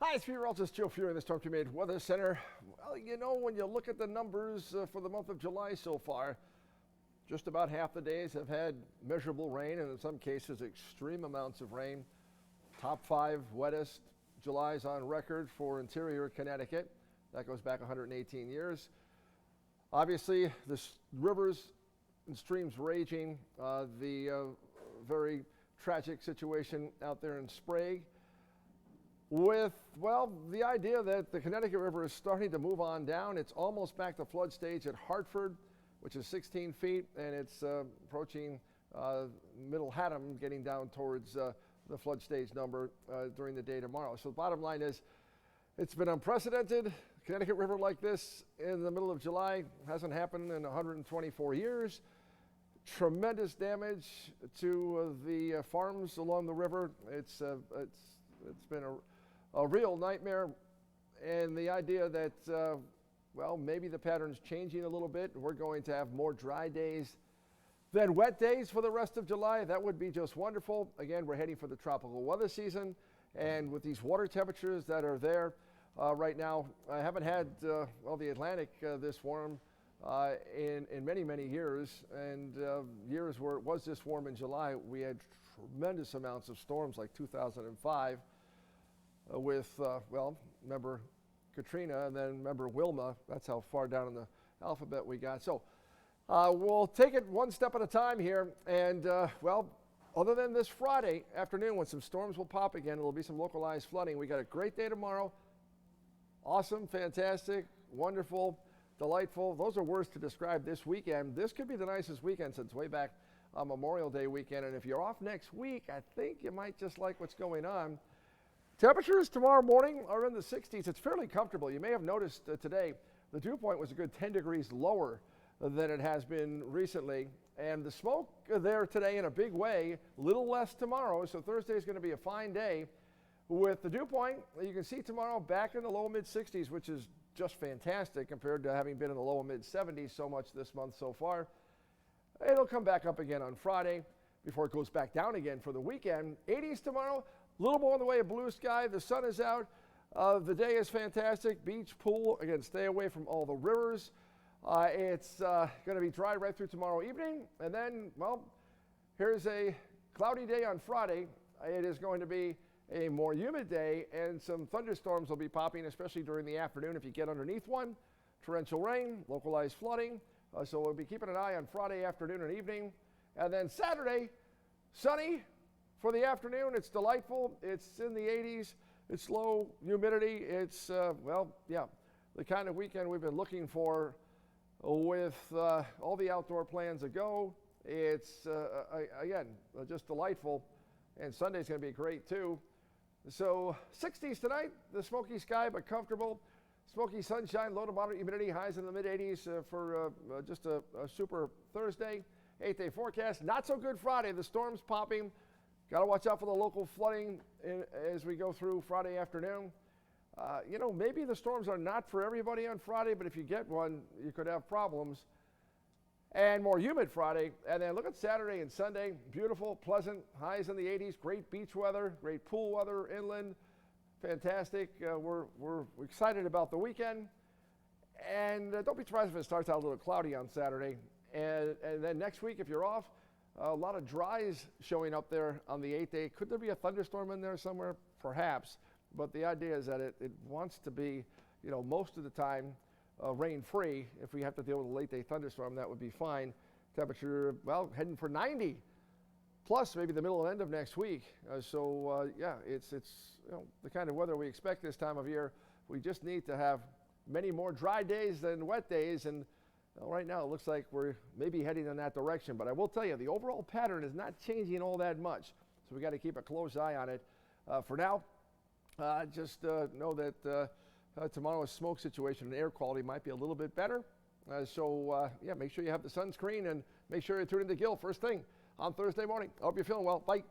Hi, it's meteorologist Joe Fury in the Storm Humid Weather Center. Well, you know, when you look at the numbers for the month of July so far, just about half the days have had measurable rain, and in some cases extreme amounts of rain. Top 5 wettest Julys on record for interior Connecticut. That goes back 118 years. Obviously, the rivers and streams raging. The very tragic situation out there in Sprague, with, well, the idea that the Connecticut River is starting to move on down. It's almost back to flood stage at Hartford, which is 16 feet, and it's approaching Middle Haddam, getting down towards the flood stage number during the day tomorrow. So the bottom line is, it's been unprecedented. Connecticut River like this in the middle of July hasn't happened in 124 years. Tremendous damage to the farms along the river. It's been a real nightmare, and the idea that, well, maybe the pattern's changing a little bit, and we're going to have more dry days than wet days for the rest of July. That would be just wonderful. Again, we're heading for the tropical weather season, and with these water temperatures that are there right now, I haven't had, well, the Atlantic this warm in many, many years, and years where it was this warm in July, we had tremendous amounts of storms like 2005 with, well, remember Katrina, and then remember Wilma. That's how far down in the alphabet we got. So we'll take it one step at a time here, and well, other than this Friday afternoon when some storms will pop again, there'll be some localized flooding. We got a great day tomorrow. Awesome, fantastic, wonderful, delightful. Those are words to describe this weekend. This could be the nicest weekend since way back Memorial Day weekend, and if you're off next week, I think you might just like what's going on. Temperatures tomorrow morning are in the 60s. It's fairly comfortable. You may have noticed today the dew point was a good 10 degrees lower than it has been recently, and the smoke there today in a big way, a little less tomorrow, so Thursday is going to be a fine day with the dew point. You can see tomorrow back in the low mid 60s, which is just fantastic compared to having been in the low mid 70s so much this month so far. It'll come back up again on Friday before it goes back down again for the weekend. 80s tomorrow, a little more in the way of blue sky. The sun is out. The day is fantastic. Beach, pool. Again, stay away from all the rivers. It's going to be dry right through tomorrow evening. And then, well, here's a cloudy day on Friday. It is going to be a more humid day, and some thunderstorms will be popping, especially during the afternoon if you get underneath one. Torrential rain, localized flooding. So we'll be keeping an eye on Friday afternoon and evening. And then Saturday, sunny for the afternoon. It's delightful. It's in the 80s. It's low humidity. It's, well, yeah, the kind of weekend we've been looking for with all the outdoor plans a go. It's, again, just delightful. And Sunday's going to be great, too. So 60s tonight, the smoky sky, but comfortable. Smoky sunshine, low to moderate humidity, highs in the mid-80s for just a super Thursday. 8-day forecast. Not so good Friday. The storms popping. Got to watch out for the local flooding as we go through Friday afternoon. You know, maybe the storms are not for everybody on Friday, but if you get one, you could have problems. And more humid Friday. And then look at Saturday and Sunday. Beautiful, pleasant, highs in the 80s. Great beach weather, great pool weather, inland. Fantastic. We're excited about the weekend. And don't be surprised if it starts out a little cloudy on Saturday. And then next week, if you're off, a lot of dries showing up there on the 8th day. Could there be a thunderstorm in there somewhere? Perhaps. But the idea is that it wants to be, you know, most of the time rain-free. If we have to deal with a late-day thunderstorm, that would be fine. Temperature, well, heading for 90. Plus maybe the middle and end of next week. Yeah, it's you know, the kind of weather we expect this time of year. We just need to have many more dry days than wet days, and well, right now it looks like we're maybe heading in that direction. But I will tell you, the overall pattern is not changing all that much, so we got to keep a close eye on it. For now, just know that tomorrow's smoke situation and air quality might be a little bit better. Yeah, make sure you have the sunscreen, and make sure you tune in to Gil first thing on Thursday morning. I hope you're feeling well. Bye.